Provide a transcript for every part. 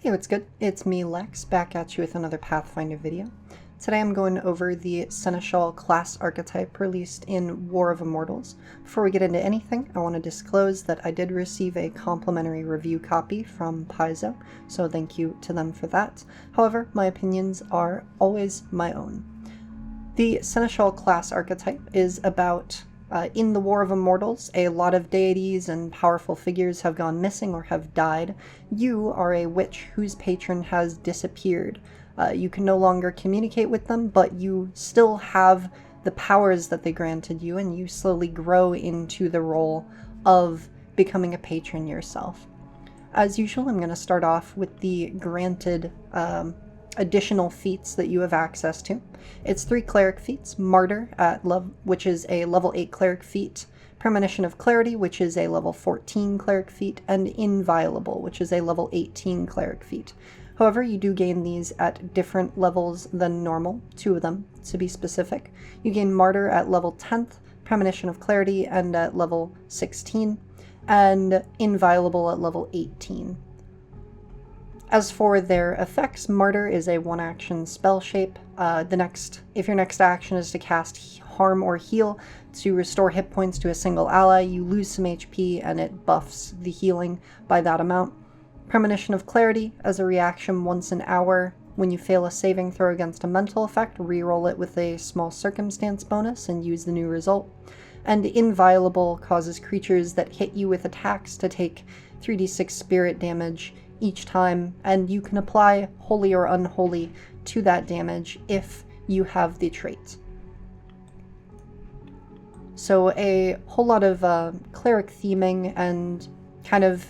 Hey, what's good? It's me, Lex, back at you with another Pathfinder video. Today I'm going over the Seneschal class archetype released in War of Immortals. Before we get into anything, I want to disclose that I did receive a complimentary review copy from Paizo, so thank you to them for that. However, my opinions are always my own. The Seneschal class archetype is about in the War of Immortals, a lot of deities and powerful figures have gone missing or have died. You are a witch whose patron has disappeared. You can no longer communicate with them, but you still have the powers that they granted you, and you slowly grow into the role of becoming a patron yourself. As usual, I'm going to start off with the granted additional feats that you have access to. It's 3 cleric feats: Martyr, which is a level 8 cleric feat, Premonition of Clarity, which is a level 14 cleric feat, and Inviolable, which is a level 18 cleric feat. However, you do gain these at different levels than normal, 2 of them to be specific. You gain Martyr at level 10th, Premonition of Clarity and at level 16, and Inviolable at level 18. As for their effects, Martyr is a 1-action spell shape. If your next action is to cast Harm or Heal to restore hit points to a single ally, you lose some HP and it buffs the healing by that amount. Premonition of Clarity, as a reaction once an hour, when you fail a saving throw against a mental effect, reroll it with a small circumstance bonus and use the new result. And Inviolable causes creatures that hit you with attacks to take 3d6 spirit damage each time, and you can apply Holy or Unholy to that damage if you have the trait. So a whole lot of cleric theming and kind of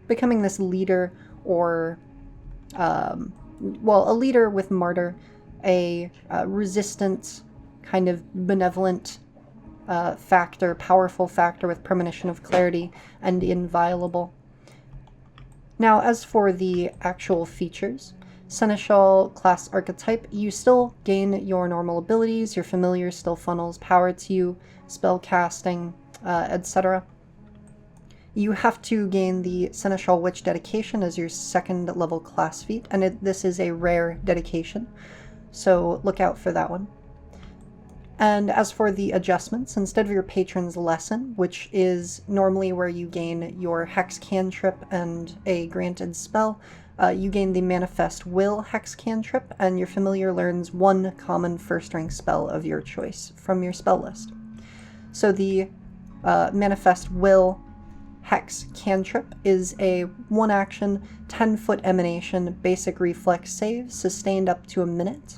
becoming this leader, or a leader with Martyr, a resistant kind of benevolent powerful factor with Premonition of Clarity and Inviolable. Now, as for the actual features, Seneschal class archetype, you still gain your normal abilities, your familiar still funnels power to you, spell casting, etc. You have to gain the Seneschal Witch dedication as your 2nd level class feat, and this is a rare dedication, so look out for that one. And as for the adjustments, instead of your Patron's Lesson, which is normally where you gain your Hex Cantrip and a granted spell, you gain the Manifest Will Hex Cantrip, and your familiar learns 1 common first-rank spell of your choice from your spell list. So the Manifest Will Hex Cantrip is a 1-action, 10-foot emanation, basic reflex save, sustained up to a minute.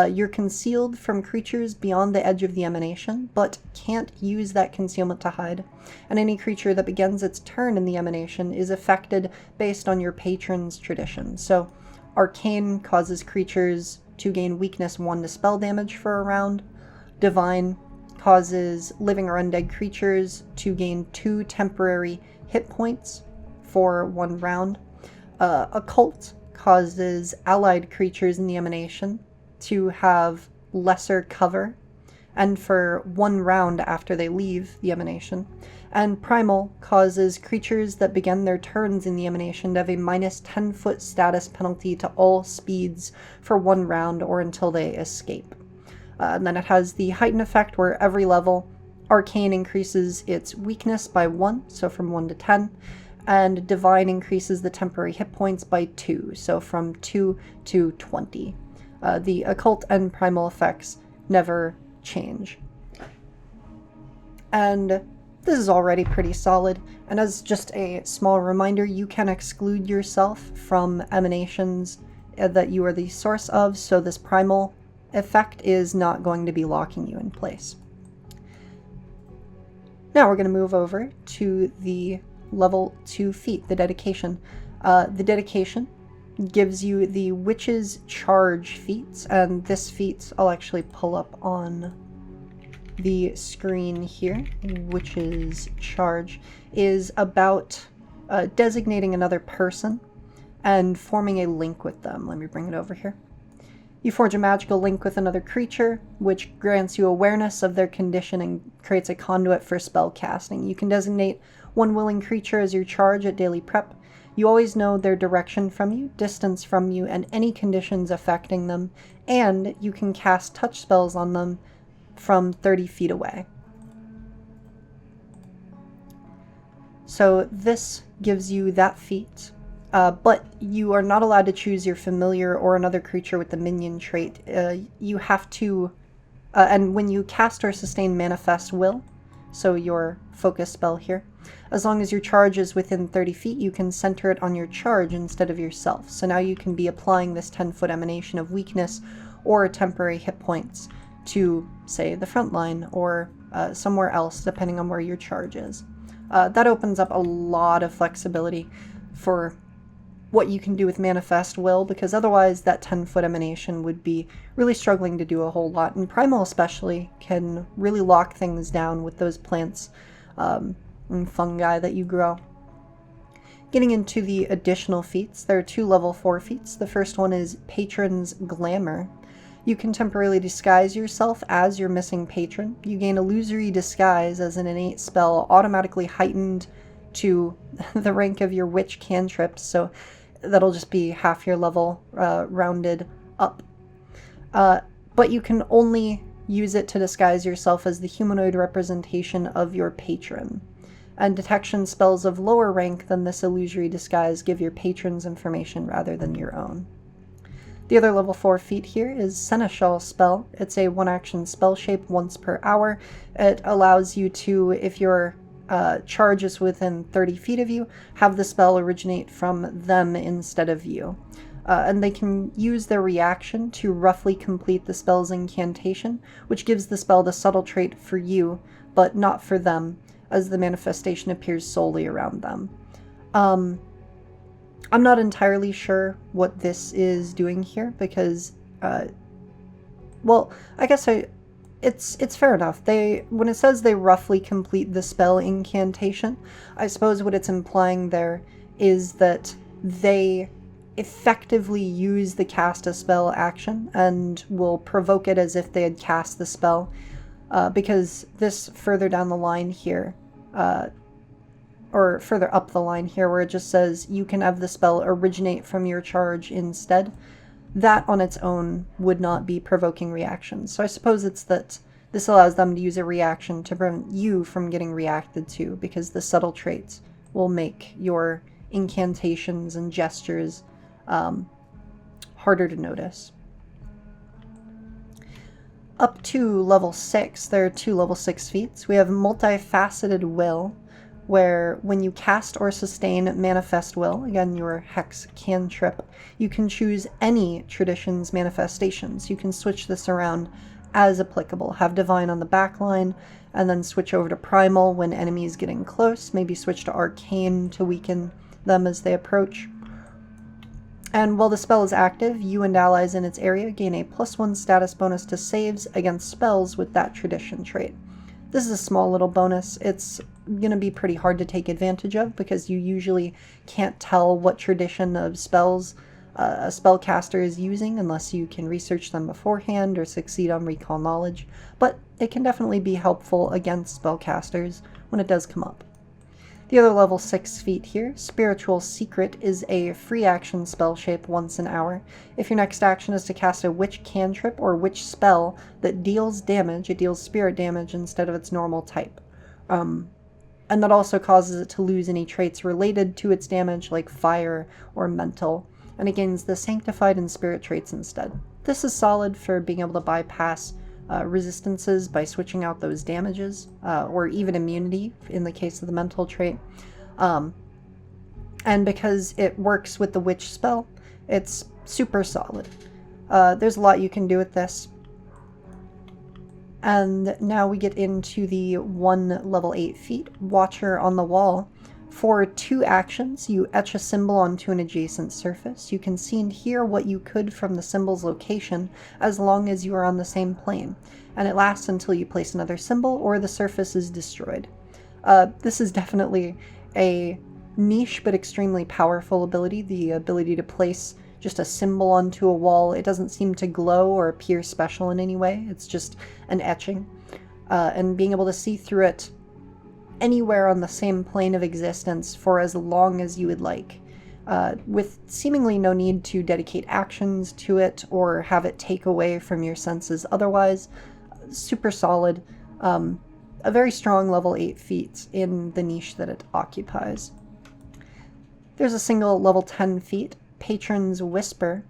You're concealed from creatures beyond the edge of the emanation, but can't use that concealment to hide, and any creature that begins its turn in the emanation is affected based on your patron's tradition. So Arcane causes creatures to gain weakness 1 to spell damage for a round. Divine causes living or undead creatures to gain 2 temporary hit points for 1 round. Occult causes allied creatures in the emanation to have lesser cover, and for 1 round after they leave the emanation. And Primal causes creatures that begin their turns in the emanation to have a minus 10-foot status penalty to all speeds for 1 round or until they escape. And then it has the heighten effect, where every level Arcane increases its weakness by 1, so from 1 to 10, and Divine increases the temporary hit points by 2, so from 2 to 20. The occult and primal effects never change. And this is already pretty solid, and as just a small reminder, you can exclude yourself from emanations that you are the source of, so this primal effect is not going to be locking you in place. Now we're going to move over to the level 2 feat, the dedication. The dedication gives you the Witch's Charge feats, and this feat I'll actually pull up on the screen here. Witch's Charge is about designating another person and forming a link with them. Let me bring it over here. You forge a magical link with another creature, which grants you awareness of their condition and creates a conduit for spell casting. You can designate one willing creature as your charge at daily prep. You always know their direction from you, distance from you, and any conditions affecting them, and you can cast touch spells on them from 30 feet away. So this gives you that feat, but you are not allowed to choose your familiar or another creature with the minion trait. You have to, and when you cast or sustain Manifest Will, so your focus spell here, as long as your charge is within 30 feet, you can center it on your charge instead of yourself. So now you can be applying this 10-foot emanation of weakness or temporary hit points to, say, the front line or somewhere else, depending on where your charge is. That opens up a lot of flexibility for what you can do with Manifest Will, because otherwise that 10-foot emanation would be really struggling to do a whole lot, and Primal especially can really lock things down with those plants and fungi that you grow. Getting into the additional feats, there are 2 level 4 feats. The first one is Patron's Glamour. You can temporarily disguise yourself as your missing patron. You gain Illusory Disguise as an innate spell, automatically heightened to the rank of your witch cantrips, so that'll just be half your level rounded up. But you can only use it to disguise yourself as the humanoid representation of your patron. And detection spells of lower rank than this illusory disguise give your patron's information rather than your own. The other level 4 feat here is Seneschal spell. It's a 1-action spell shape once per hour. It allows you to, if your charge is within 30 feet of you, have the spell originate from them instead of you. And they can use their reaction to roughly complete the spell's incantation, which gives the spell the subtle trait for you, but not for them, as the manifestation appears solely around them. I'm not entirely sure what this is doing here, because, well, I guess it's fair enough. When it says they roughly complete the spell incantation, I suppose what it's implying there is that they effectively use the cast a spell action and will provoke it as if they had cast the spell, because this further down the line here, or further up the line here, where it just says you can have the spell originate from your charge instead, that on its own would not be provoking reactions. So I suppose it's that this allows them to use a reaction to prevent you from getting reacted to, because the subtle traits will make your incantations and gestures harder to notice. Up to level 6, there are 2 level 6 feats. We have Multifaceted Will, where when you cast or sustain Manifest Will, again your hex cantrip, you can choose any tradition's manifestations. You can switch this around as applicable. Have Divine on the back line, and then switch over to Primal when enemies getting close. Maybe switch to Arcane to weaken them as they approach. And while the spell is active, you and allies in its area gain a +1 status bonus to saves against spells with that tradition trait. This is a small little bonus. It's going to be pretty hard to take advantage of, because you usually can't tell what tradition of spells a spellcaster is using unless you can research them beforehand or succeed on recall knowledge, but it can definitely be helpful against spellcasters when it does come up. The other level 6 feat here, Spiritual Secret, is a free action spell shape once an hour. If your next action is to cast a witch cantrip or witch spell that deals damage, it deals spirit damage instead of its normal type. And that also causes it to lose any traits related to its damage, like fire or mental, and it gains the sanctified and spirit traits instead. This is solid for being able to bypass resistances by switching out those damages, or even immunity in the case of the mental trait. And because it works with the witch spell, it's super solid. There's a lot you can do with this. And now we get into the 1 level 8 feat, Watcher on the Wall. For 2 actions, you etch a symbol onto an adjacent surface. You can see and hear what you could from the symbol's location as long as you are on the same plane, and it lasts until you place another symbol or the surface is destroyed. This is definitely a niche but extremely powerful ability, the ability to place just a symbol onto a wall. It doesn't seem to glow or appear special in any way. It's just an etching, and being able to see through it anywhere on the same plane of existence for as long as you would like with seemingly no need to dedicate actions to it or have it take away from your senses otherwise. Super solid. A very strong level 8 feat in the niche that it occupies. There's a single level 10 feat, Patron's Whisper.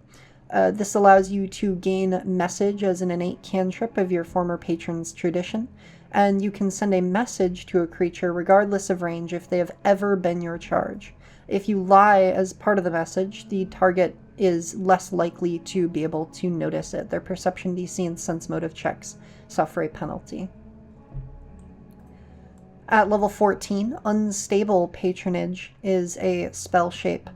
This allows you to gain message as an innate cantrip of your former patron's tradition, and you can send a message to a creature regardless of range if they have ever been your charge. If you lie as part of the message, the target is less likely to be able to notice it. Their perception DC and sense motive checks suffer a penalty. At level 14, Unstable Patronage is a spell shape.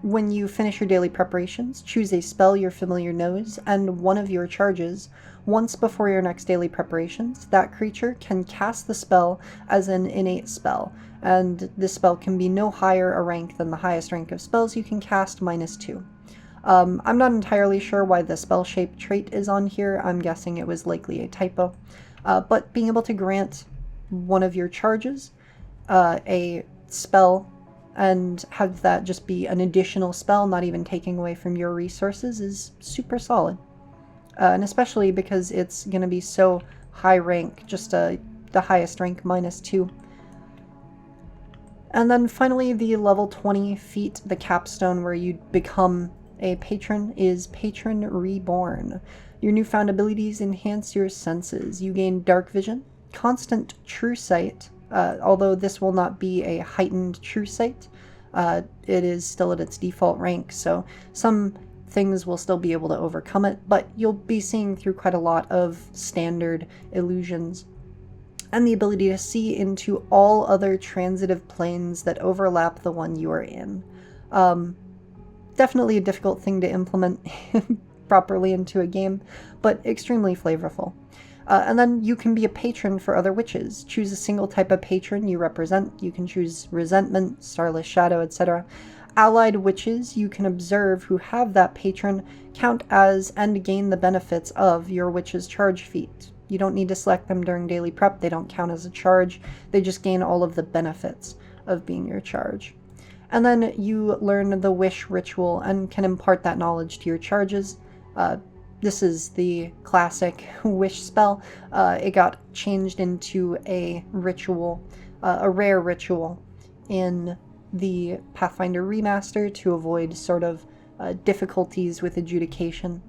When you finish your daily preparations, choose a spell your familiar knows and one of your charges. Once before your next daily preparations, that creature can cast the spell as an innate spell, and this spell can be no higher a rank than the highest rank of spells you can cast, -2. I'm not entirely sure why the spell shape trait is on here. I'm guessing it was likely a typo. But being able to grant one of your charges a spell and have that just be an additional spell, not even taking away from your resources, is super solid. And especially because it's going to be so high rank, just the highest rank, -2. And then finally, the level 20 feat, the capstone where you become a patron, is Patron Reborn. Your newfound abilities enhance your senses. You gain dark vision, constant true sight, although this will not be a heightened true sight. It is still at its default rank, so some things will still be able to overcome it, but you'll be seeing through quite a lot of standard illusions. And the ability to see into all other transitive planes that overlap the one you are in. Definitely a difficult thing to implement properly into a game, but extremely flavorful. And then you can be a patron for other witches. Choose a single type of patron you represent. You can choose Resentment, Starless Shadow, etc. Allied witches you can observe who have that patron count as and gain the benefits of your witch's charge feat. You don't need to select them during daily prep. They don't count as a charge. They just gain all of the benefits of being your charge. And then you learn the wish ritual and can impart that knowledge to your charges. This is the classic wish spell. It got changed into a ritual, a rare ritual in the Pathfinder remaster to avoid sort of difficulties with adjudication.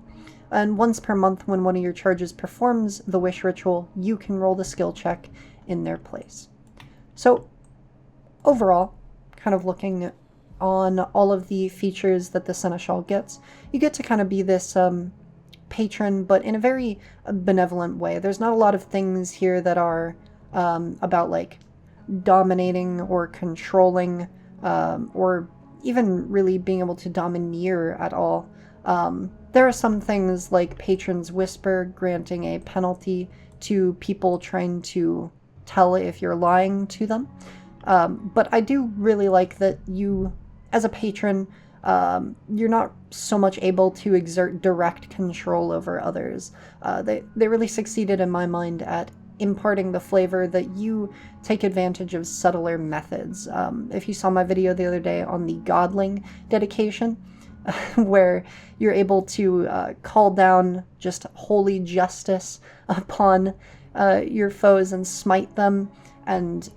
And once per month when one of your charges performs the wish ritual, you can roll the skill check in their place. So overall, kind of looking on all of the features that the Seneschal gets, you get to kind of be this patron, but in a very benevolent way. There's not a lot of things here that are about like dominating or controlling or even really being able to domineer at all. There are some things like Patron's Whisper granting a penalty to people trying to tell if you're lying to them. But I do really like that you, as a patron, you're not so much able to exert direct control over others. They really succeeded in my mind at imparting the flavor that you take advantage of subtler methods. If you saw my video the other day on the Godling dedication, where you're able to call down just holy justice upon your foes and smite them and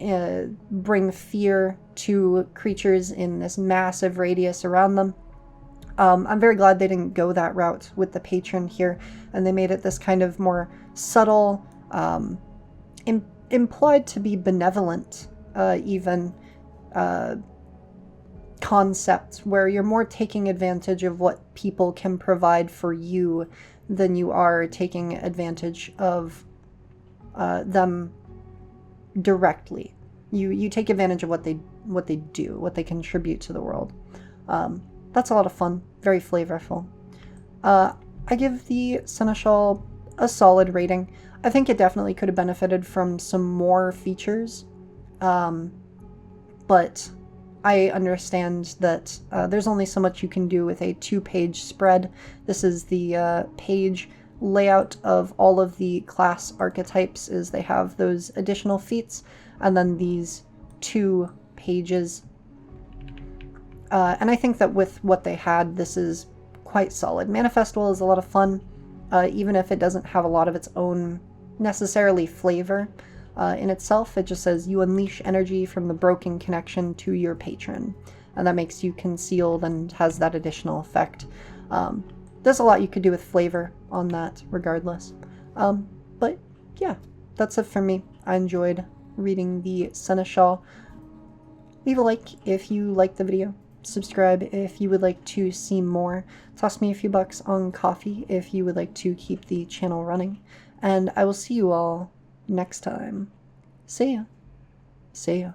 bring fear to creatures in this massive radius around them. I'm very glad they didn't go that route with the patron here, and they made it this kind of more subtle, implied to be benevolent, even concept, where you're more taking advantage of what people can provide for you than you are taking advantage of them directly. You take advantage of what they do, what they contribute to the world. That's a lot of fun, very flavorful. I give the Seneschal a solid rating. I think it definitely could have benefited from some more features, but I understand that there's only so much you can do with a 2-page spread. This is the page layout of all of the class archetypes, is they have those additional feats, and then these 2 pages And I think that with what they had, this is quite solid. Manifestival is a lot of fun, even if it doesn't have a lot of its own necessarily flavor in itself. It just says you unleash energy from the broken connection to your patron, and that makes you concealed and has that additional effect. There's a lot you could do with flavor on that regardless. But yeah, that's it for me. I enjoyed reading the Seneschal. Leave a like if you liked the video. Subscribe if you would like to see more. Toss me a few bucks on coffee if you would like to keep the channel running. And I will see you all next time. See ya. See ya.